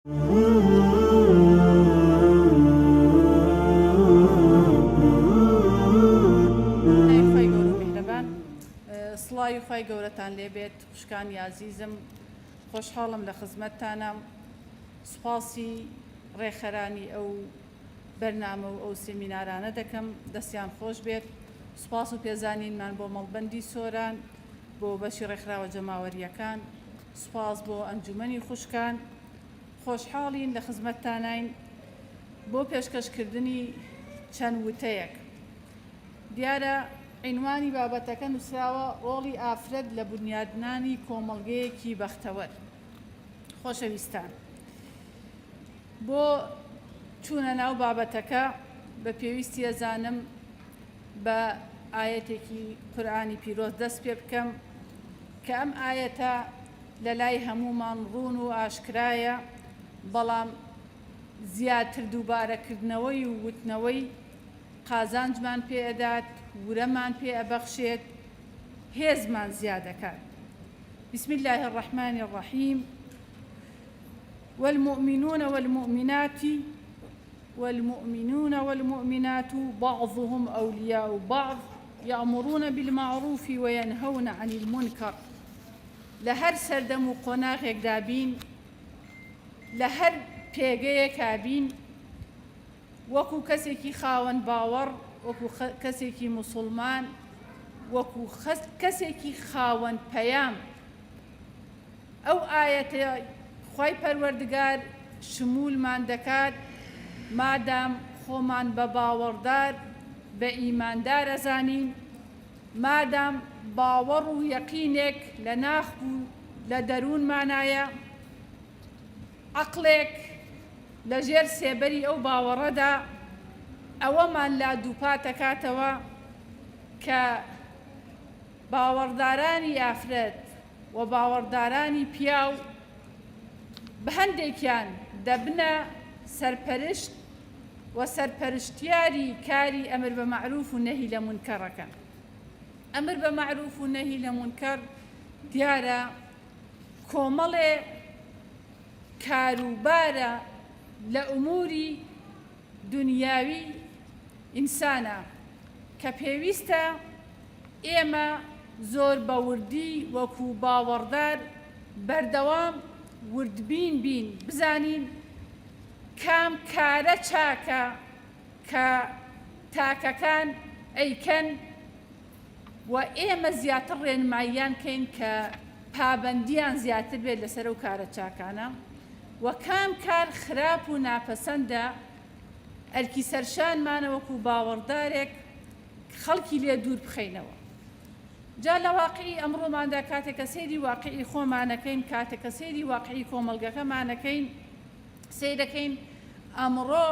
سڵاوی خۆی گەورەتان لێبێت خوشکانی عزیزم، خۆشحاڵم لە خزمەتتانە. سوپاسی ڕێخەرانی ئەو بەرنامە و ئەو سێمینارانە دەکەم، دەستیان خۆش بێت. سوپاس و پێزانینمان بۆ مەڵبەندی سۆران، بۆ بەشی ڕێکخراوە جەماوەریەکان، سوپاس بۆ ئەنجومەنی خوشکان. خۆشحاڵین لە خزمەتتانین بۆ پێشکەشکردنی چەند وتەیەک. دیارە عنوانی بابەتەکە نووسراوە ڕۆڵی ئافرەت لە بنیادنانی کۆمەڵگەیەکی بەختەوەر. خۆشەویستان، بۆ چوونە ناو بابەتەکە بە پێویستی ئەزانم بە ئاەتێکی قورئانی پیرۆز دەست پێ بکەم کە ئەم ئاەتە لە لای هەمومان ڕوون و ئاشکرایە، بەڵام زیاتر دووبارەکردنەوەی و وتنەوەی قازانجمان پێ ئەدات، ورەمان پێ ئەبەخشێت، هێزمان زیاد دەکات. بسم الله الرحمن الرحيم. والمؤمنون والمؤمنات بعضهم أولياء بعض يأمرون بالمعروف وينهون عن المنكر. لهر سردم و قۆناغێک دابین، لە هەر پێگەیەک کابین، وەکو کەسێکی خاوەن باوەڕ، وەکو کەسێکی موسڵمان، وەکو کەسێکی خاوەن پەیام. ئەو ئاەتە خوای پەروەردگار شمولمان دەکات مادام خۆمان بە باوەڕدار بە ئیماندار ئەزانین، مادام باوەڕ و یەقینێک لە ناخ و لە دەروونمانایە، عەقڵێک لە ژێر سێبەری ئەو باوەڕەدا، ئەوەمان لا دووپا دەکاتەوە کە باوەڕدارانی ئافرەت و باوەڕدارانی پیاو بە هەندێکیان دەبنە سەرپەرشت و سەرپەرشتیاری کاری ئەمر بە معروف و نەهی لە مونکەڕەکە. ئەمر بە معروف و نەهی لە مونکەڕ دیارە کۆمەڵێ کاروبارە لە ئوموری دنیاوی ئینسانە کە پێویستە ئێمە زۆر بە وردی وەکو باوەڕدار بەردەوام وردبین بین، بزانین کام کارە چاکە کە تاکەکان ئەیکەن و ئێمە زیاتر ڕێنماییان کەین کە پابەندیان زیاتر بێت لەسەر ئەو کارە چاکانە، و کام کار خراپ و ناپەسەندە ئەرکی سەرشانمانە وەکو باوەڕدارێک خەڵکی لێ دوور بخەینەوە. جا لە واقعی ئەمڕۆماندا کاتێکە سەیری واقعی خۆمانەکەین، کاتێکە سەیری واقعی کۆمەڵگەکەمانەکەین، سەیرەکەین ئەمڕۆ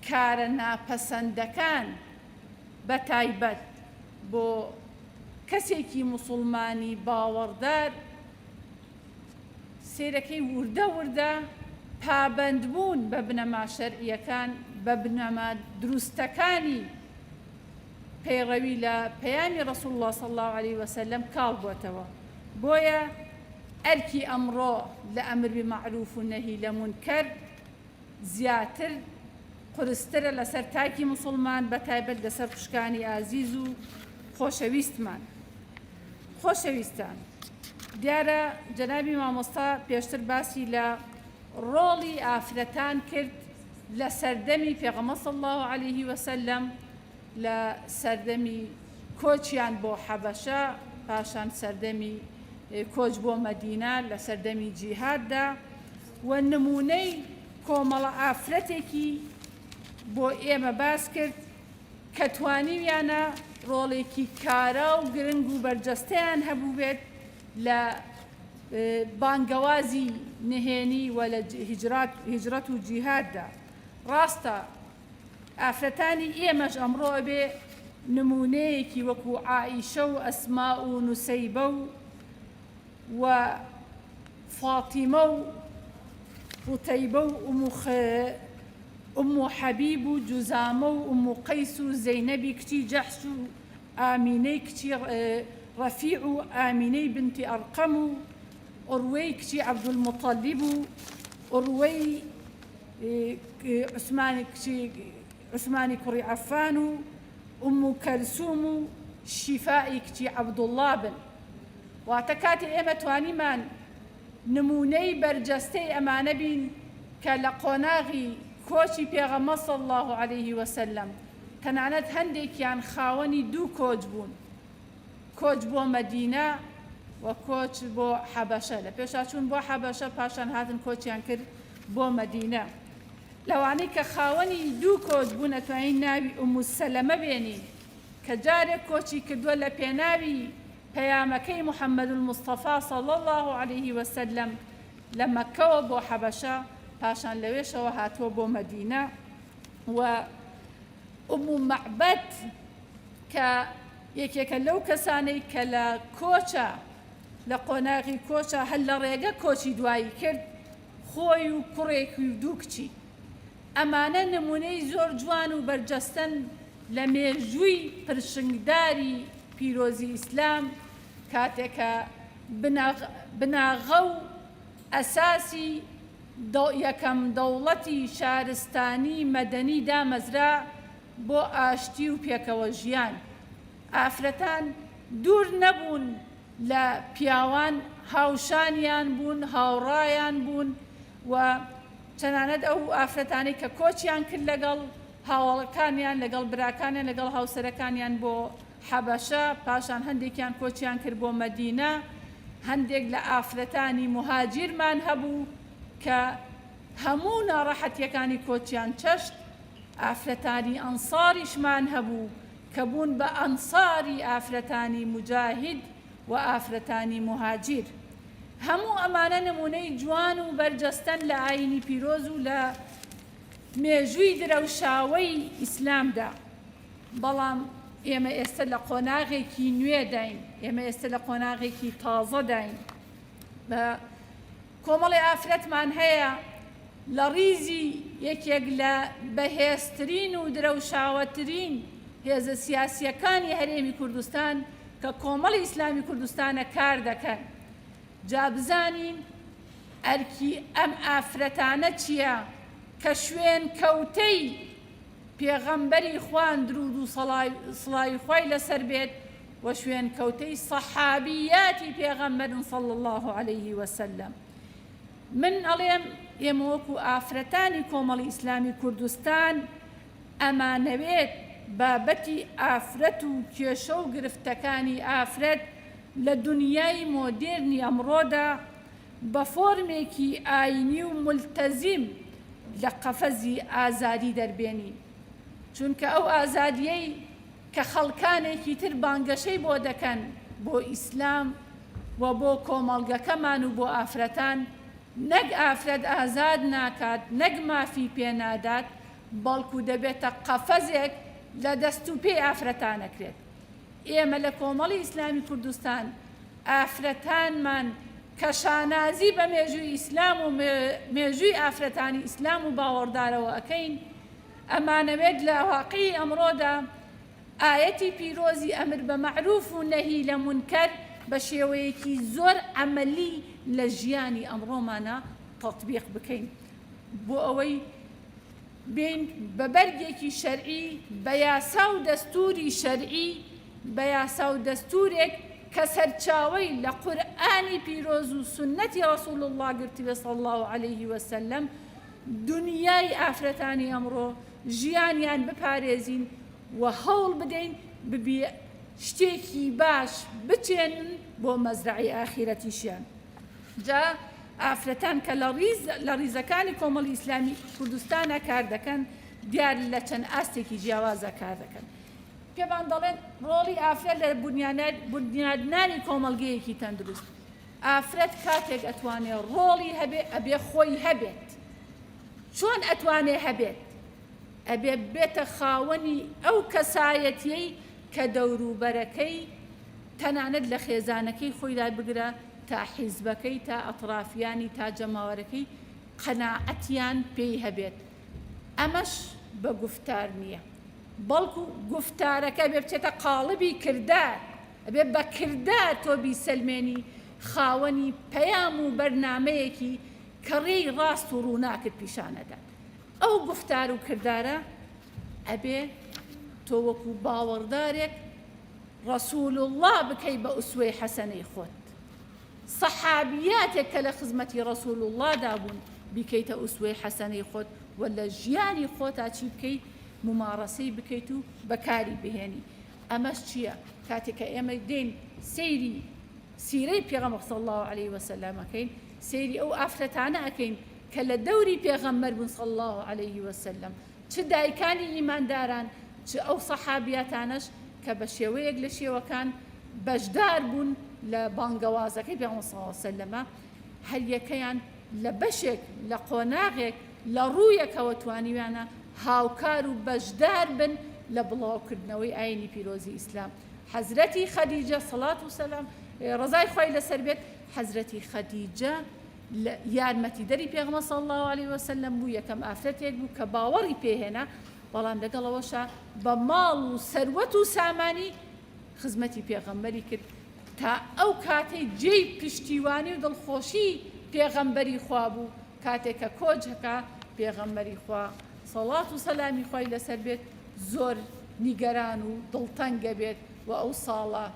کارە ناپەسەندەکان بە تایبەت بۆ کەسێکی موسڵمانی باوەڕدار سیرەکەی وردە وردە پابەندبوون بە بنەما شەرعیەکان، بە بنەما دروستەکانی پەیڕەوی لە پەیامی ڕەسوڵ الله صلی الله علیه وسلم کاڵ بووەتەوە. بۆیە ئەرکی ئەمڕۆ لە ئەمر بمەعروف و نەهی لە مونکەر زیاتر قورسترە لەسەر تاکی موسڵمان، بە تایبەت لەسەر خوشکانی ئازیز و خۆشەویستمان. خۆشەویستان، دیارە جەنابی مامۆستا پێشتر باسی لە ڕۆڵی ئافرەتان کرد لە سەردەمی پێغەمبەر صلی الله علیه وسلم، لە سەردەمی کۆچیان بۆ حەبەشە، پاشان سەردەمی کۆچ بۆ مەدینە لە سەردەمی جیهاددا، و نمونەی کۆمەڵە ئافرەتێکی بۆ ئێمە باس کرد کە توانیویانە ڕۆڵێکی کارا و گرنگ و بەرجەستەیان هەبوو بێت لە بانگەوازی نهێنی و لە هیجرەت و جیهاددا. ڕاستە ئافرەتانی ئێمەش ئەمڕۆ بێ نمونەیەکی وەکو عائیشە و ئەسما و نوسەیبە و فاتیمە و قوتەیبە و ئوم حەبیب و جوزامە و ئوم قەیس و زەینەبی کچی جەحش و ئامینەی کچی ڕەفیع و ئامینەی بنتی ئەرقەم و ئوڕوەی کچی عەبدولموطەلیب و ئوڕوەی عوسمانی کوڕی عەفان و ئوم کەلسوم و شیفائی کچی عەبدوڵڵا بن. واتە کاتی ئێمە توانیمان نمونەی بەرجەستەی ئەمانە بین کە لە قۆناغی کۆچی پێغەمبەر صلی الله عەلەیه وسەلەم تەنانەت هەندێکیان خاوەنی دوو کۆچ بوون، کۆچ بۆ مەدینە و کۆچ بۆ حەبەشە. لە پێشا چوون بۆ حەبەشە، پاشان هاتن کۆچیان کرد بۆ مەدینە. لەوانەی کە خاوەنی دوو کۆچ بوون ئەتوانین ناوی ئوم سەلەمە بێنین کە جارێک کۆچی کردووە لە پێناوی پەیامەکەی محەممەد المستەفا صلی الله عەلەیه وسەلەم لە مەککەوە بۆ حەبەشە، پاشان لەوێشەوە هاتووە بۆ مەدینە. و ئوم مەعبەد کە یەکێکە لەو کەسانەی کە لە کۆچە، لە قۆناغی کۆچە هەل لە ڕێگە کۆچی دوایی کرد، خۆی و کوڕێکی و دوو کچی. ئەمانە نمونەی زۆر جوان و بەرجەستن لە مێژووی پرشنگداری پیرۆزی ئیسلام، کاتێکە بناغە و ئەساسی یەکەم دەوڵەتی شارستانی مەدەنی دامەزرا بۆ ئاشتی و پێکەوە ژیان. ئافرەتان دوور نەبوون لە پیاوان، هاوشانیان بوون، هاوڕایان بوون و چەنانەت ئەو ئافرەتانەی کە کۆچیان کرد لەگەڵ هاوڵەکانیان، لەگەڵ براکانیان، لەگەڵ هاوسەرەکانیان بۆ حەبەشە، پاشان هەندێکیان کۆچیان کرد بۆ مەدینە. هەندێک لە ئافرەتانی مهاجرمان هەبوو کە هەموو ناڕەحەتیەکانی کۆچیان چەشت. ئافرەتانی ئەنساریشمان هەبوو کە بوون بە ئەنساری ئافرەتانی مجاهید و ئافرەتانی مهاجر. هەموو ئەمانە نمونەی جوان و بەرجەستەن لە ئاینی پیرۆز و لە مێژووی درەوشاوەی ئیسلامدا. بەڵام ئێمە ئێستا لە قۆناغێکی نوێ داین، ئێمە ئێستا لە قۆناغێکی تازە داین. بە کۆمەڵی ئافرەتمان هەیە لە ڕیزی یەکێک لە بەهێزترین و درەوشاوەترین هێزە سیاسیەکانی هەرێمی کوردستان کە کۆمەڵی ئیسلامی کوردستانە کار دەکەن. جا بزانین ئەرکی ئەم ئافرەتانە چییە کە شوێن کەوتەی پێغەمبەری خوان درود و سڵاوی خوای لەسەر بێت و شوێن کەوتەی سەحابیاتی پێغەمبەر صلی الله عەلەیه وسەلەم. من ئەڵێم ئێمە وەکو ئافرەتانی کۆمەڵی ئیسلامی کوردستان ئەمانەوێت بابەتی ئافرەت و کێشە و گرفتەکانی ئافرەت لە دنیای مۆدێرنی ئەمڕۆدا بە فۆرمێکی ئاینی و ملتەزیم لە قەفەزی ئازادی دەربێنین. چونکە ئەو ئازادیەی کە خەڵکانێکی تر بانگەشەی بۆ دەکەن بۆ ئیسلام و بۆ کۆمەڵگەکەمان و بۆ ئافرەتان، نەک ئافرەت ئازاد ناکات، نەک مافی پێنادات، بەڵکو دەبێتە قەفەزێک لە دەست و پێی ئافرەتانەکرێت. ئێمە لە کۆمەڵی ئیسلامی کوردستان ئافرەتانمان کە شانازی بە مێژووی ئیسلام و مێژووی ئافرەتانی ئیسلام و باوەڕدارەوە ئەەکەین، ئەمانەوێت لە واقعی ئەمڕۆدا ئایەتی پیرۆزی ئەمر بە مەعروف و نەهی لە مونکەر بە شێوەیەکی زۆر عەمەلی لە ژیانی ئەمڕۆمانە تەطبیق بکەین بۆ ئەوەی بین بە بەرگێکی شەرعی، بە یاسا و دەستوری شەرعی، بە یاسا و دەستورێک کە سەرچاوەی لە قورئانی پیرۆز و سنەتی ڕەسوول الله گرتووە صلی الله عەلەیه وسەلەم، دنیای ئافرەتانی ئەمڕۆ ژیانیان بپارێزین و هەوڵ بدەین ببێ شتێکی باش بچێنن بۆ مەزرعی ئاخیرەتیشیان. جا ئافرەتان کە لە ڕیزەکانی کۆمەڵی ئیسلامی کوردستانە کار دەکەن، دیار لە چەند ئاستێکی جیاوازە کار دەکەن. پێمان دەڵێن ڕۆڵی ئافرەت لە بنیادنانی کۆمەڵگەیەکی تەندروست. ئافرەت کاتێک ئەتوانێت ڕۆڵی هەبێ، ئەبێ خۆی هەبێت. چۆن ئەتوانێ هەبێت؟ ئەبێ بێتە خاوەنی ئەو کەسایەتیەی کە دەوروبەرەکەی تەنانەت لە خێزانەکەی خۆیدا بگرە تا حیزبەکەی، تا ئەطرافیانی، تا جەماوەرەکەی قەناعەتیان پێی هەبێت. ئەمەش بە گفتار نییە، بەڵکو گفتارەکە بێ بچێتە قاڵبی کردار، ئەبێ بە کردار تۆ بیسەلمێنی خاوەنی پەیام و بەرنامەیەکی کە ڕێی ڕاست و ڕووناکت پیشانەدات. ئەو گفتار و کردارە ئەبێ تۆ وەکو باوەڕدارێک ڕەسوول الله بکەی بە ئوسوەی حەسەنەی خۆت، سەحابیاتێک کە لە خزمەتی ڕەسوول الله دابوون بیکەیتە ئوسوەی حەسەنەی خۆت و لە ژیانی خۆتا چی بکەیت؟ ممارەسەی بکەیت و بەکاری بهێنی. ئەمەش چییە؟ کاتێک کە ئێمە دێن سەیری سیرەی پێغەمبەر صلی الله علیه وسلم ئەکەین، سەیری ئەو ئافرەتانە ئەکەین کە لە دەوری پێغەمبەر بوون صلی الله علیه وسلم، چ دایکانی ئیمانداران چ ئەو سەحابیاتانەش کە بە شێوەیەک لە شێوەکان بەشدار بوون لە بانگەوازەکەی پێغەمبەر صلی الله علیه وسلم، هەر یەکەیان لە بەشێک لە قۆناغێک لە ڕوویەکەوە توانیویانە هاوکار و بەشدار بن لە بڵاوکردنەوەی ئاینی پیرۆزی ئیسلام. حەزرەتی خەدیجە سەڵات و سەلام ڕزای خۆی لەسەر بێت، حەزرەتی خەدیجە یارمەتیدەری پێغەمبەر صلی الله علیه وسلم بوو، یەکەم ئافرەتێک بوو کە باوەڕی پێهێنا، بەڵام لەگەڵەوەشە بە ماڵ و سەروەت و سامانی خزمەتی پێغەمبەری کرد تا ئەو کاتەی جێی پشتیوانی و دڵخۆشی پێغەمبەری خوا بوو، کاتێک کە کۆچەکە پێغەمبەری خوا سەڵات و سەلامی خۆی لەسەر بێت زۆر نیگەران و دڵتەنگە بێت و ئەو ساڵە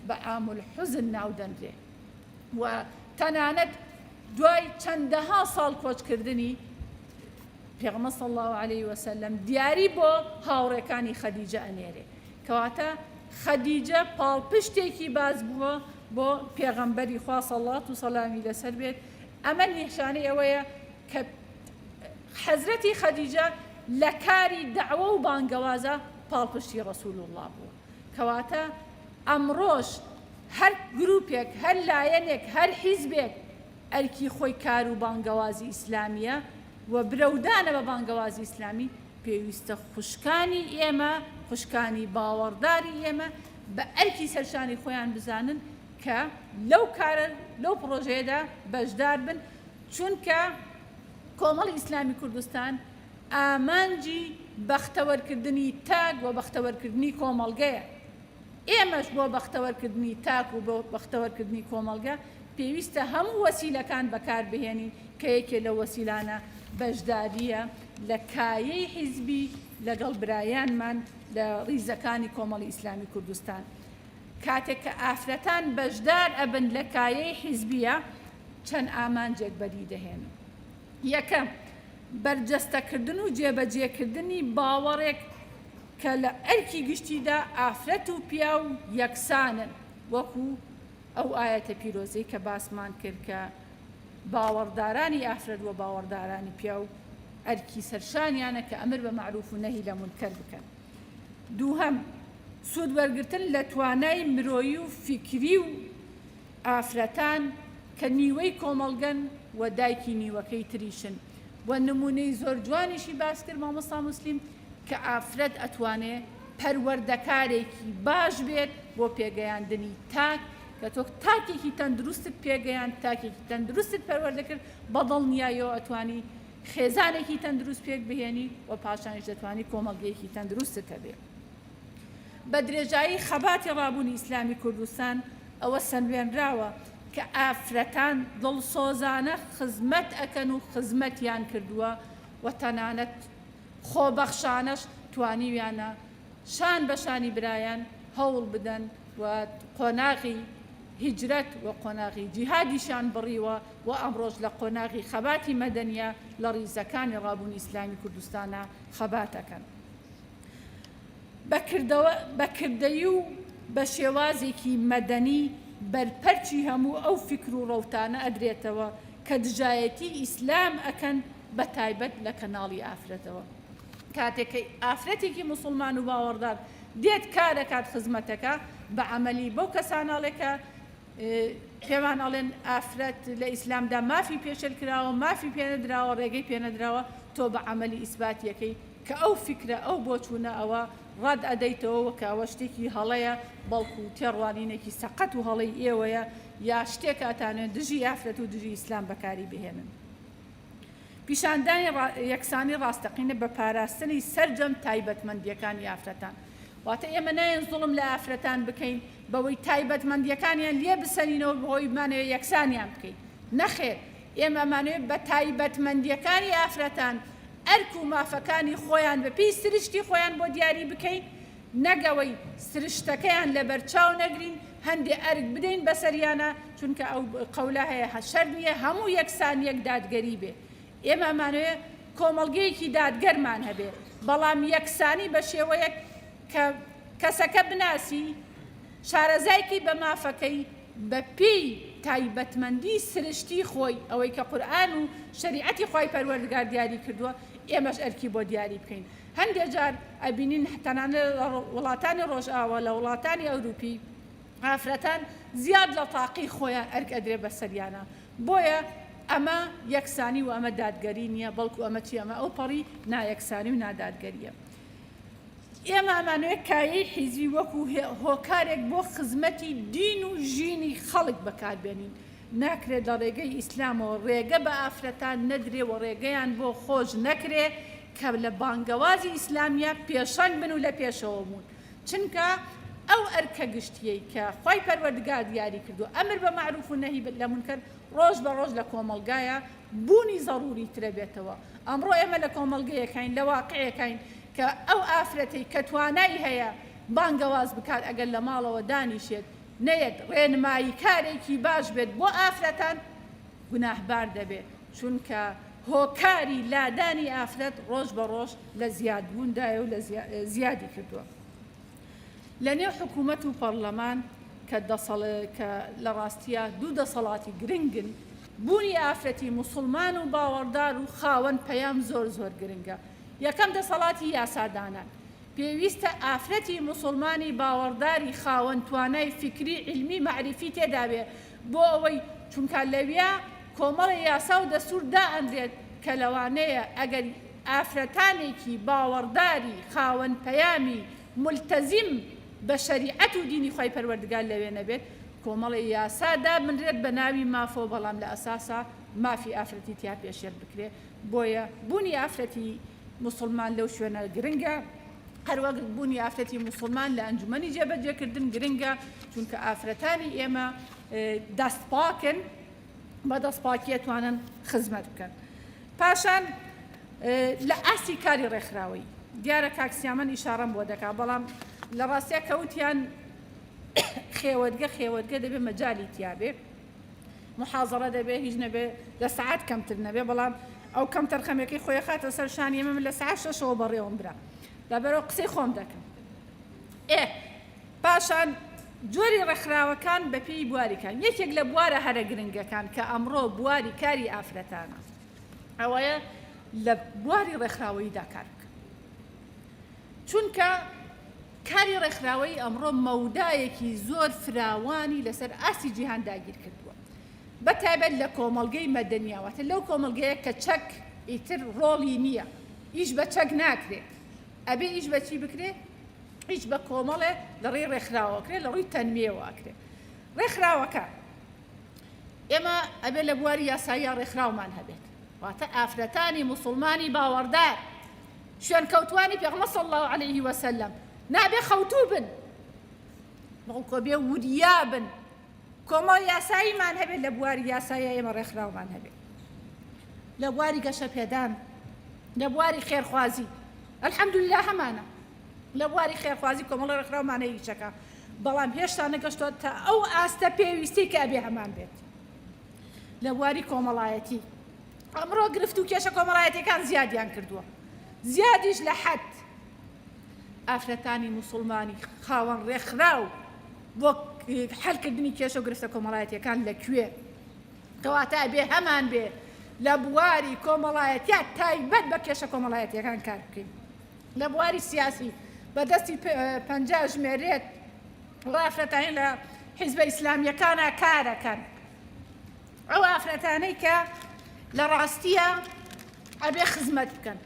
بە عام الحوزن ناودەنرێ و تەنانەت دوای چەندەها ساڵ کۆچکردنی پێغەمبەر صلی الله علیه وسلم دیاری بۆ هاوڕێکانی خەدیجە ئەنێرێ، کەواتە خەدیجە پاڵپشتێکی باز بووە بۆ پێغەمبەری خوا سەڵات و سەلامی لەسەر بێت. ئەمە نیشانەی ئەوەیە کە حەزرەتی خەدیجە لە کاری دەعوە و بانگەوازە پاڵپشتی ڕەسوول الله بووە، کەواتە ئەمڕۆژ هەر گروپێک هەر لایەنێک هەر حیزبێک ئەرکی خۆی کار و بانگەوازی ئیسلامیە و برەودانە بە بانگەوازی ئیسلامی، پێویستە خوشکانی ئێمە خوشکانی باوەڕداری ئێمە بە ئەرکی سەرشانی خۆیان بزانن کە لەو کارە لەو پرۆژەیەدا بەشدار بن، چونکە کۆمەڵی ئیسلامی کوردستان ئامانجی بەختەوەرکردنی تاک و بەختەوەرکردنی کۆمەڵگەیە. ئێمەش بۆ بەختەوەرکردنی تاک و بۆ بەختەوەرکردنی کۆمەڵگە پێویستە هەموو وەسیلەکان بەکار بهێنین کە یەکێ لە وەسیلانە بەشداریە لە کایەی حیزبی لەگەڵ برایانمان لە ڕیزەکانی کۆمەڵی ئیسلامی کوردستان. کاتێک کە ئافرەتان بەشدار ئەبن لە کایەی حیزبیە چەند ئامانجێک بەدی دەهێن. یەکەم، بەرجەستەکردن و جێبەجێکردنی باوەڕێک کە لە ئەرکی گشتیدا ئافرەت و پیا و یەکسانن، وەکو ئەو ئایەتە پیرۆزەی کە باسمان کرد کە باوەڕدارانی ئافرەت و باوەڕدارانی پیا و ئەرکی سەرشانیانە کە ئەمر بە معروف و نەهی لە مونکەر بکەن. دووهەم، سوودوەرگرتن لە توانای مرۆیی و فیکری و ئافرەتان کە نیوەی کۆمەڵگەن و دایکی نیوەکەی تریشن و نمونەی زۆر جوانیشی باس کرد مامۆستا موسلیم کە ئافرەت ئەتوانێت پەروەردەکارێکی باش بێت بۆ پێگەیاندنی تاک، کە تۆ تاکێکی تەندروستت پێگەیان تاکێکی تەندروستت پەروەردە کرد بەدڵ نیایەوە ئەتوانی خێزانێکی تەندروست پێک بهێنی و پاشانیش دەتوانی کۆمەڵگەیەکی تەندروستت هەبێت. بە درێژایی خەباتی ڕابوونی ئیسلامی کوردستان ئەوە سەنوێنراوە کە ئافرەتان دڵسۆزانە خزمەت ئەکەن و خزمەتیان کردووە و تەنانەت خۆبەخشانەش توانیویانە شان بە شانی برایان هەوڵ بدەن و قۆناغی هیجرەت و قۆناغی جیهادیشان بڕیوە و ئەمڕۆژ لە قۆناغی خەباتی مەدەنیە لە ڕیزەکانی ڕابوونی ئیسلامی کوردستانە خەباتەکەن. بەکردەیی و بە شێوازێکی مەدەنی بەرپەرچی هەموو ئەو فکر و ڕەوتانە ئەدرێتەوە کە دژایەتی ئیسلام ئەکەن بە تایبەت لە کەناڵی ئافرەتەوە. کاتێک ئافرەتێکی موسڵمان و باوەڕدار دێت کارەکات خزمەتەکە بە عەمەلی بەو کەساناڵێکە پێمان ئەڵێن ئافرەت لە ئیسلامدا مافی پێشێل کراوە مافی پێنەدراوە ڕێگەی پێنەدراوە، تۆ بە عەمەلی ئیسباتیەکەی کە ئەو فکرە ئەو بۆچوونە ئەوە ڕەد ئەدەیتەوە کە ئەوە شتێکی هەڵەیە بەڵکو تێڕوانینێکی سەقەت و هەڵەی ئێوەیە یا شتێک ئاتانێن دژی ئافرەت و دژی ئیسلام بەکاری بهێنن. پیشاندانی یەکسانی ڕاستەقینە بە پاراستنی سەرجەم تایبەتمەندیەکانی ئافرەتان. واتە ئێمە نایەن زوڵم لە ئافرەتان بکەین بەوەی تایبەتمەندیەکانیان لێ بسەرینەوە بەهۆی بمانەوە یەکسانیان بکەین. نەخێر، ئێمە ئەمانەوێت بە تایبەتمەندیەکانی ئافرەتان ئەرک و مافەکانی خۆیان بە پێی سرشتی خۆیان بۆ دیاری بکەین، نەگەوەی سرشتەکەیان لە بەرچاو نەگرین، هەندێ ئەرک بدەین بەسەریانە، چونکە ئەو قەولە هەیە شەر نییە هەموو یەکسان یەک دادگەری بێ. ئێمە ئەمانەوێت کۆمەڵگەیەکی دادگەرمان هەبێ، بەڵام یەکسانی بە شێوەیەک کە کەسەکە بناسی شارەزایکی بە مافەکەی بە پێی تایبەتمەندی سرشتی خۆی، ئەوەی کە قورئان و شەریعەتی خۆی پەروەردگار دیاری کردووە، ئێمەش ئەرکی بۆ دیاری بکەین. هەندێک جار ئەبینین تەنانەت لە وڵاتانی ڕۆژئاوا لە وڵاتانی ئەوروپی ئافرەتان زیاد لە تاقی خۆیان ئەرک ئەدرێ بەسەریانە، بۆیە ئەمە یەکسانی و ئەمە دادگەری نییە، بەڵکو ئەمە چی ئەمە ئەو پەڕی نایەکسانی و نادادگەریە. ئێمە ئەمانوێت کایەی حیزبی وەکو هۆکارێک بۆ خزمەتی دین و ژینی خەڵک بەکاربێنین، ناکرێت لە ڕێگەی ئیسلامەوە ڕێگە بە ئافرەتان نەدرێ و ڕێگەیان بۆ خۆش نەکرێ کە لە بانگەوازی ئیسلامیە پێشەنگ بن و لە پێشەوە بوون، چونکە ئەو ئەرکە گشتیەی کە خۆی پەروەردگار دیاری کردو ئەمر بە معروف و نەهی لە منکەر ڕۆژ بە ڕۆژ لە کۆمەڵگایە بوونی زەڕوری ترە بێتەوە. ئەمڕۆ ئێمە لە کۆمەڵگەیەکین لە واقعەکەین کە ئەو ئافرەتەی کە توانای هەیە بانگەواز بکات ئەگەر لە ماڵەوە دانیشێت نەیەک ڕێنمایی کارێکی باش بێت بۆ ئافرەتان گوناهبار دەبێت، چونکە هۆکاری لادانی ئافرەت ڕۆژ بە ڕۆژ لە زیادبووندایە و لە زیادی کردووە. لە نێو حکوومەت و پەرلەمان کە لە ڕاستیە دوو دەسەڵاتی گرنگن، بوونی ئافرەتی موسڵمان و باوەڕدار و خاوەن پەیام زۆر زۆر گرنگە. یەکەم دەسەڵاتی یاسادانان پێویستە ئافرەتی موسڵمانی باوەڕداری خاوەن توانای فکری علمی معرفی تێدا بێ، بۆ ئەوەی چونکە لەویا کۆمەڵی یاسا و دەستور دائەندرێت کە لەوانەیە ئەگەر ئافرەتانێکی باوەڕداری خاوەن پەیامی ملتەزیم بە شەریعەت و دینی خۆی پەروەردگار لەوێ نەبێت، کۆمەڵی یاسادا بنرێت بە ناوی مافۆ، بەڵام لە ئەساسا مافی ئافرەتی تیا پێشێر بکرێ. بۆیە بوونی ئافرەتی موسڵمان لەو شوێنە گرنگە، هەروەک بوونی ئافرەتی موسڵمان لە ئەنجومەنی جێبەجێکردن گرنگە، چونکە ئافرەتانی ئێمە دەستپاکن، بە دەستپاکیە توانن خزمەت بکەن. پاشان لە ئاسی کاری ڕێکخراوەی دیارە کاکسیامەن ئیشارەم بۆ دەکا، بەڵام لە ڕاستیە کەوتیان خێوەتگە دەبێ مەجای تیابێ، محاضەرە دەبێ، هیچ نەبێ، لە سەعات کەمتر نەبێ، بەڵام ئەو کەم تەرخەمەکەی خۆی خاتە سەر شانی ئێمە لە سەعات 6ەوە بەڕێوەم برا لەبەرەوە قسەی خۆم دەکەم. پاشان جۆری ڕێکخراوەکان بە پێی بواریکان، یەکێک لە بوارە هەرە گرنگەکان کە ئەمڕۆ بواری کاری ئافرەتانە ئەوەیە لە بواری ڕێکخراوەییدا کار بکەن، چونکە کاری ڕێکخراوەیی ئەمڕۆ مەودایەکی زۆر فراوانی لەسەر ئاسی جیهان داگیر کردووە، بەتایبەت لە کۆمەڵگەی مەدەنیاوەتە لەو کۆمەڵگەیە کە چەک ئیتر ڕۆڵی نییە، ئیش بە چەک ناکرێت، ئەبێ ئیش بە چی بکرێ؟ هیچ بە کۆمەڵێ لە ڕێی ڕێکخراوەکرێ، لە ڕووی تەنمێوەکرێ. ڕێکخراوەکە ئێمە ئەبێ لە بواری یاسایی ڕێکخراومان هەبێت، واتە ئافرەتانی موسڵمانی باوەڕدار شوێن کەوتوانی پێغەمبەر صلی الله علیه وسلم نابێ خەوتوو بن، بەڵکو بێ وریا بن. کۆمەڵ یاساییمان هەبێت لە بواری یاسایی ئێمە ڕێکخراومان هەبێت، لە بواری گەشەپێدان، لە بواری خێرخوازی ئەلحەمدوللا هەمانە، لە بواری خێرخوازی کۆمەڵی ڕێکخراومانە هیچەکە، بەڵام هێشتا نەگەشتووە تا ئەو ئاستە پێویستی کە ئەبێ هەمان بێت. لە بواری کۆمەڵایەتی ئەمڕۆ گرفت و کێشە کۆمەڵایەتیەکان زیادیان کردووە، زیادیش لە حەد. ئافرەتانی موسڵمانی خاوەن ڕێکخراو بۆ حەلکردنی کێشە و گرفتە کۆمەڵایەتیەکان لەکوێ؟ کەواتە ئەبێ هەمان بێ لە بواری کۆمەڵایەتیە تایبەت بە کێشە کۆمەڵایەتیەکان کار بکەین. لە بواری سیاسی بەدەستی 50 ژمێرێت ئافرەتانی لە حیزبە ئیسلامیەکانە کارەکەن، ئەو ئافرەتانەی کە لە ڕاستیە ئەبێ خزمەت بکەن.